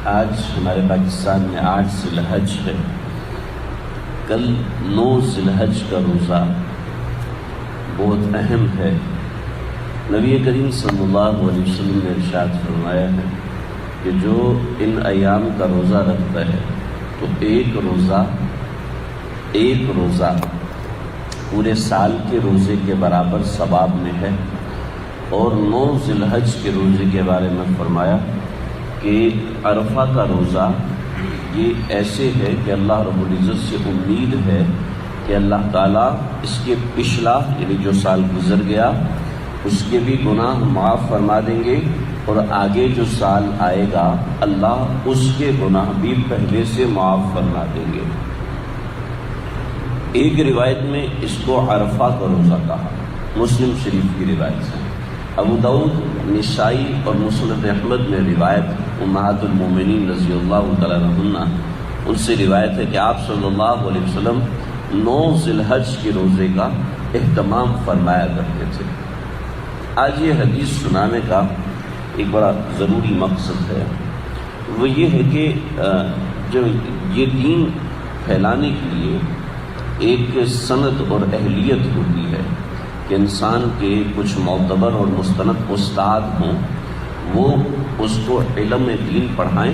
آج ہمارے پاکستان میں 8 ذی الحج ہے، کل 9 ذی الحج کا روزہ بہت اہم ہے۔ نبی کریم صلی اللہ علیہ وسلم نے ارشاد فرمایا ہے کہ جو ان ایام کا روزہ رکھتا ہے تو ایک روزہ پورے سال کے روزے کے برابر ثواب میں ہے۔ اور 9 ذی الحج کے روزے کے بارے میں فرمایا کہ عرفہ کا روزہ یہ ایسے ہے کہ اللہ رب العزت سے امید ہے کہ اللہ تعالیٰ اس کے پچھلا یعنی جو سال گزر گیا اس کے بھی گناہ معاف فرما دیں گے، اور آگے جو سال آئے گا اللہ اس کے گناہ بھی پہلے سے معاف فرما دیں گے۔ ایک روایت میں اس کو عرفہ کا روزہ کہا، مسلم شریف کی روایت سے۔ ابو داؤد، نسائی اور مسند احمد میں روایت امہات المومنین رضی اللہ تعالیٰ عنہن ان سے روایت ہے کہ آپ صلی اللہ علیہ وسلم 9 ذی الحج کے روزے کا اہتمام فرمایا کرتے تھے۔ آج یہ حدیث سنانے کا ایک بڑا ضروری مقصد ہے، وہ یہ ہے کہ جو یہ دین پھیلانے کے لیے ایک سند اور اہلیت ہوتی ہے کہ انسان کے کچھ معتبر اور مستند استاد ہوں، وہ اس کو علم دین پڑھائیں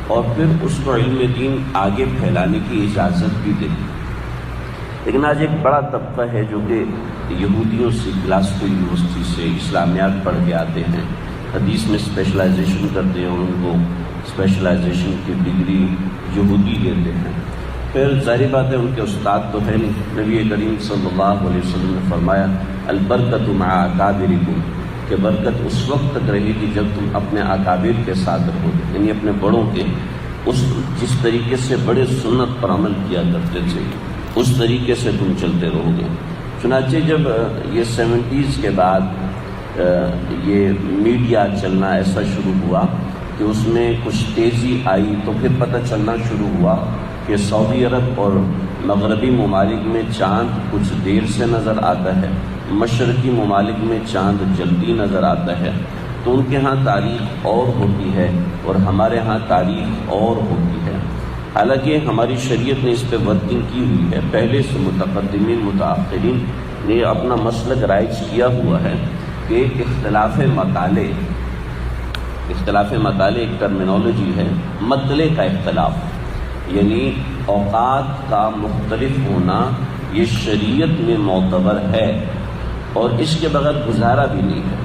اور پھر اس کو علم دین آگے پھیلانے کی اجازت بھی دیں۔ لیکن آج ایک بڑا طبقہ ہے جو کہ یہودیوں سے گلاسکو یونیورسٹی سے اسلامیات پڑھ کے آتے ہیں، حدیث میں اسپیشلائزیشن کرتے ہیں اور ان کو اسپیشلائزیشن کی ڈگری یہودی دیتے ہیں۔ پھر ظاہر بات ہے ان کے استاد تو ہے نہیں۔ نبی کریم صلی اللہ علیہ وسلم نے فرمایا البرکۃ مع اکابرکم، کہ برکت اس وقت تک رہے گی جب تم اپنے اکابر کے ساتھ رہو گے، یعنی اپنے بڑوں کے جس طریقے سے بڑے سنت پر عمل کیا کرتے تھے اس طریقے سے تم چلتے رہو گے۔ چنانچہ جب یہ 70s کے بعد یہ میڈیا چلنا ایسا شروع ہوا کہ اس میں کچھ تیزی آئی، تو پھر پتہ چلنا شروع ہوا کہ سعودی عرب اور مغربی ممالک میں چاند کچھ دیر سے نظر آتا ہے، مشرقی ممالک میں چاند جلدی نظر آتا ہے، تو ان کے ہاں تاریخ اور ہوتی ہے اور ہمارے ہاں تاریخ اور ہوتی ہے۔ حالانکہ ہماری شریعت نے اس پہ ورکنگ کی ہوئی ہے، پہلے سے متقدمین متاخرین نے اپنا مسلک رائج کیا ہوا ہے کہ اختلاف مطالع ایک ٹرمینالوجی ہے، مطلع کا اختلاف، یعنی اوقات کا مختلف ہونا یہ شریعت میں معتبر ہے اور اس کے بغیر گزارا بھی نہیں ہے۔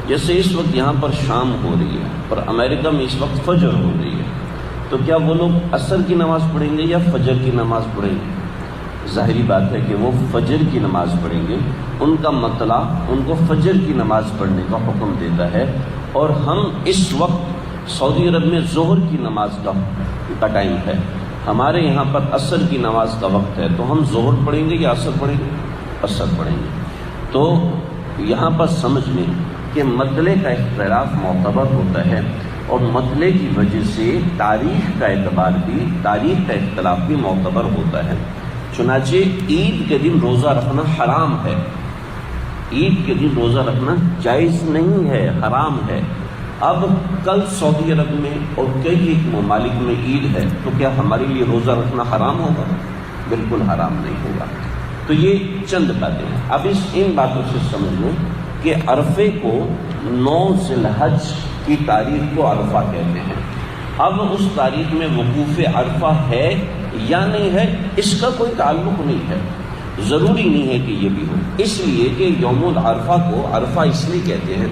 جیسے اس وقت یہاں پر شام ہو رہی ہے اور امریکہ میں اس وقت فجر ہو رہی ہے، تو کیا وہ لوگ عصر کی نماز پڑھیں گے یا فجر کی نماز پڑھیں گے؟ ظاہری بات ہے کہ وہ فجر کی نماز پڑھیں گے، ان کا مطلع ان کو فجر کی نماز پڑھنے کا حکم دیتا ہے، اور ہم اس وقت سعودی عرب میں ظہر کی نماز کا ٹائم ہے، ہمارے یہاں پر عصر کی نماز کا وقت ہے، تو ہم ظہر پڑھیں گے یا عصر پڑھیں گے؟ عصر پڑھیں گے۔ تو یہاں پر سمجھ لیں کہ مطلع کا اختلاف معتبر ہوتا ہے، اور مطلع کی وجہ سے تاریخ کا اختلاف بھی معتبر ہوتا ہے۔ چنانچہ عید کے دن روزہ رکھنا حرام ہے، عید کے دن روزہ رکھنا جائز نہیں ہے، حرام ہے۔ اب کل سعودی عرب میں اور کئی ایک ممالک میں عید ہے، تو کیا ہمارے لیے روزہ رکھنا حرام ہوگا؟ بالکل حرام نہیں ہوگا۔ تو یہ چند باتیں ہیں۔ اب ان باتوں سے سمجھ لیں کہ عرفے کو 9 ذی الحج کی تاریخ کو عرفہ کہتے ہیں۔ اب اس تاریخ میں وقوف عرفہ ہے یا نہیں ہے اس کا کوئی تعلق نہیں ہے، ضروری نہیں ہے کہ یہ بھی ہو، اس لیے کہ یوم العرفہ کو عرفہ اس لیے کہتے ہیں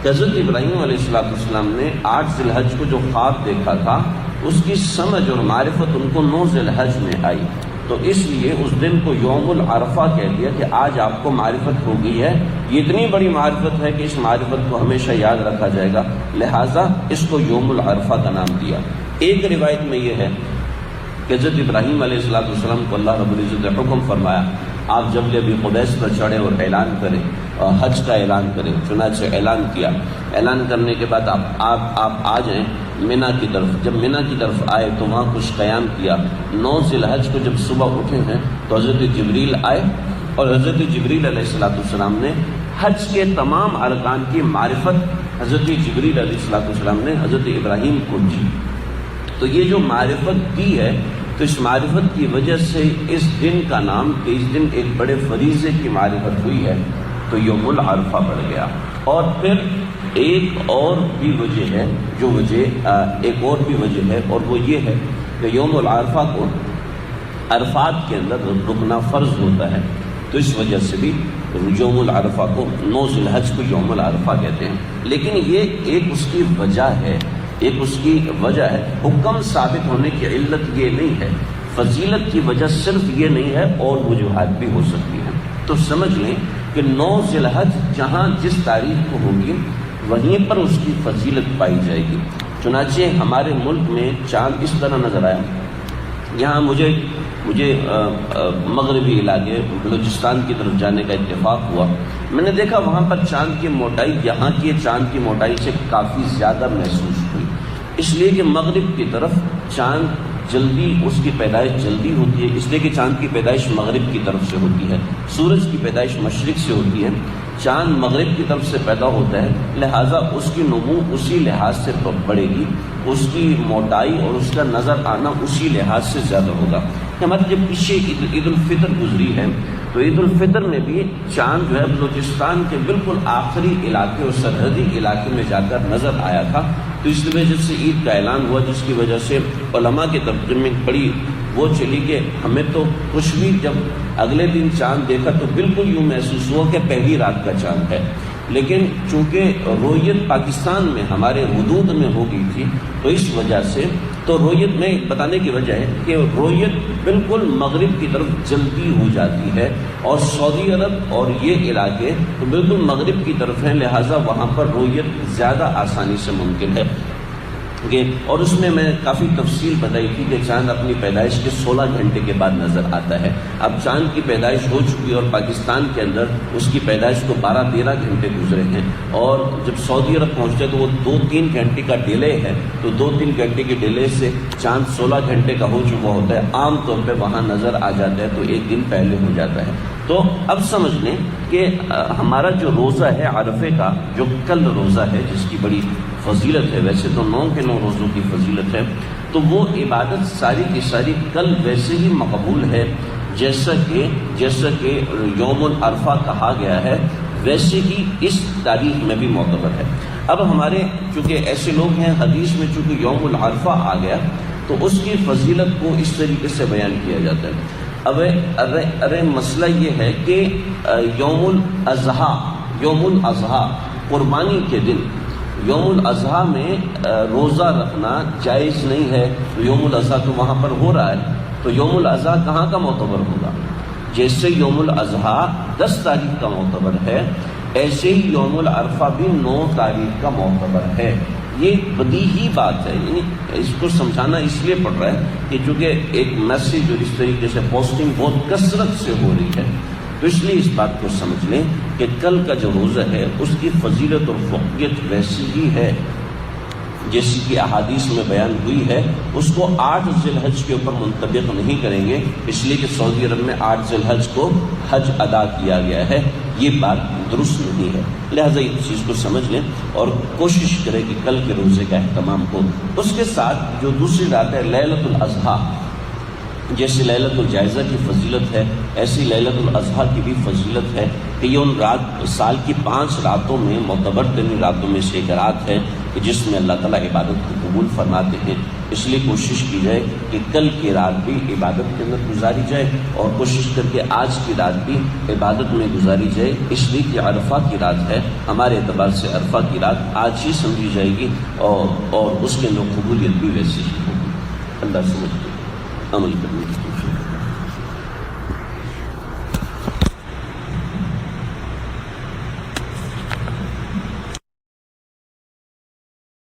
کہ حضرت ابراہیم علیہ السلام نے 8 ذی الحج کو جو خواب دیکھا تھا اس کی سمجھ اور معرفت ان کو 9 ذی الحج میں آئی، تو اس لیے اس دن کو یوم العرفہ کہہ دیا کہ آج آپ کو معرفت ہو گئی ہے۔ یہ اتنی بڑی معرفت ہے کہ اس معرفت کو ہمیشہ یاد رکھا جائے گا، لہٰذا اس کو یوم العرفہ کا نام دیا۔ ایک روایت میں یہ ہے کہ حضرت ابراہیم علیہ السلام کو اللہ رب العزت نے حکم فرمایا آپ جبل ابی قبیس پر چڑھیں اور اعلان کریں، حج کا اعلان کریں۔ چنانچہ اعلان کیا، اعلان کرنے کے بعد آپ آ جائیں مینا کی طرف۔ جب مینا کی طرف آئے تو وہاں کچھ قیام کیا۔ 9 ذی الحج کو جب صبح اٹھے ہیں تو حضرت جبریل آئے، اور حضرت جبریل علیہ السلام نے حج کے تمام ارکان کی معرفت حضرت جبریل علیہ السلام نے حضرت ابراہیم کو دی۔ تو یہ جو معرفت دی ہے، تو اس معرفت کی وجہ سے اس دن کا نام، کہ اس دن ایک بڑے فریضے کی معرفت ہوئی ہے، تو یوم العرفہ پڑ گیا۔ اور پھر ایک اور بھی وجہ ہے، جو وجہ ایک اور بھی وجہ ہے، اور وہ یہ ہے کہ یوم العرفہ کو عرفات کے اندر رکنا فرض ہوتا ہے، تو اس وجہ سے بھی یوم العرفہ کو 9 ذی الحج کو یوم العرفہ کہتے ہیں۔ لیکن یہ ایک اس کی وجہ ہے، ایک اس کی وجہ ہے، حکم ثابت ہونے کی علت یہ نہیں ہے، فضیلت کی وجہ صرف یہ نہیں ہے، اور وجوہات بھی ہو سکتی ہیں۔ تو سمجھ لیں کہ 9 ذی الحج جہاں جس تاریخ کو ہوگی وہیں پر اس کی فضیلت پائی جائے گی۔ چنانچہ ہمارے ملک میں چاند اس طرح نظر آیا، یہاں مجھے مغربی علاقے بلوچستان کی طرف جانے کا اتفاق ہوا، میں نے دیکھا وہاں پر چاند کی موٹائی یہاں کی چاند کی موٹائی سے کافی زیادہ محسوس ہوئی، اس لیے کہ مغرب کی طرف چاند جلدی، اس کی پیدائش جلدی ہوتی ہے، اس لیے کہ چاند کی پیدائش مغرب کی طرف سے ہوتی ہے، سورج کی پیدائش مشرق سے ہوتی ہے، چاند مغرب کی طرف سے پیدا ہوتا ہے، لہٰذا اس کی نمو اسی لحاظ سے بڑھے گی، اس کی موٹائی اور اس کا نظر آنا اسی لحاظ سے زیادہ ہوگا۔ ہمارے جب پیچھے عید الفطر گزری ہے، تو عید الفطر میں بھی چاند جو ہے بلوچستان کے بالکل آخری علاقے اور سرحدی علاقے میں جا کر نظر آیا تھا، تو اس وجہ سے عید کا اعلان ہوا، جس کی وجہ سے علماء کے طبقے میں بڑی وہ چلی کہ ہمیں تو کچھ بھی، جب اگلے دن چاند دیکھا تو بالکل یوں محسوس ہوا کہ پہلی رات کا چاند ہے، لیکن چونکہ رویت پاکستان میں ہمارے حدود میں ہو گئی تھی، تو اس وجہ سے تو رویت میں بتانے کی وجہ ہے کہ رویت بالکل مغرب کی طرف جلدی ہو جاتی ہے، اور سعودی عرب اور یہ علاقے تو بالکل مغرب کی طرف ہیں، لہٰذا وہاں پر رویت زیادہ آسانی سے ممکن ہے۔ اور اس میں کافی تفصیل بتائی تھی کہ چاند اپنی پیدائش کے 16 گھنٹے کے بعد نظر آتا ہے۔ اب چاند کی پیدائش ہو چکی اور پاکستان کے اندر اس کی پیدائش کو 12-13 گھنٹے گزرے ہیں، اور جب سعودی عرب پہنچتے تو وہ 2-3 گھنٹے کا ڈیلے ہے، تو 2-3 گھنٹے کے ڈیلے سے چاند 16 گھنٹے کا ہو چکا ہوتا ہے، عام طور پہ وہاں نظر آ جاتا ہے، تو ایک دن پہلے ہو جاتا ہے۔ تو اب سمجھ لیں کہ ہمارا جو روزہ ہے عرفے کا، جو کل روزہ ہے جس کی بڑی فضیلت ہے، ویسے تو 9 کے 9 روزوں کی فضیلت ہے، تو وہ عبادت ساری کی ساری کل ویسے ہی مقبول ہے، جیسا کہ یوم العرفہ کہا گیا ہے، ویسے ہی اس تاریخ میں بھی معتبر ہے۔ اب ہمارے چونکہ ایسے لوگ ہیں، حدیث میں چونکہ یوم العرفہ آ گیا تو اس کی فضیلت کو اس طریقے سے بیان کیا جاتا ہے۔ اب مسئلہ یہ ہے کہ یوم الاضحیٰ قربانی کے دن، یوم الاضحیٰ میں روزہ رکھنا جائز نہیں ہے، تو یوم الاضحیٰ تو وہاں پر ہو رہا ہے، تو یوم الاضحیٰ کہاں کا معتبر ہوگا؟ جیسے یوم الاضحیٰ 10 تاریخ کا معتبر ہے، ایسے ہی یوم العرفہ بھی 9 تاریخ کا معتبر ہے۔ یہ بدیہی بات ہے، یعنی اس کو سمجھانا اس لیے پڑ رہا ہے کہ چونکہ ایک میسیج اور اس طریقے سے پوسٹنگ بہت کثرت سے ہو رہی ہے، تو اس لیے اس بات کو سمجھ لیں کہ کل کا جو روزہ ہے اس کی فضیلت اور فوقیت ویسی ہی ہے جیسی کہ احادیث میں بیان ہوئی ہے۔ اس کو 8 ذی الحج کے اوپر منطبق نہیں کریں گے، اس لیے کہ سعودی عرب میں 8 ذی الحج کو حج ادا کیا گیا ہے، یہ بات درست نہیں ہے، لہٰذا اس چیز کو سمجھ لیں اور کوشش کریں کہ کل کے روزے کا اہتمام ہو۔ اس کے ساتھ جو دوسری رات ہے لیلۃ الاضحیٰ، جیسے لیلۃ الجائزہ کی فضیلت ہے، ایسی لیلۃ الاضحیٰ کی بھی فضیلت ہے کہ یہ ان سال کی 5 راتوں میں معتبر ترین راتوں میں سے ایک رات ہے کہ جس میں اللہ تعالیٰ عبادت کو قبول فرماتے ہیں، اس لیے کوشش کی جائے کہ کل کی رات بھی عبادت کے اندر گزاری جائے، اور کوشش کر کے آج کی رات بھی عبادت میں گزاری جائے، اس لیے کہ عرفہ کی رات ہے، ہمارے اعتبار سے عرفہ کی رات آج ہی سمجھی جائے گی، اور اس کے اندر قبولیت بھی ویسی ہی ہوگی۔ اللہ سمجھ عمل کرنے کی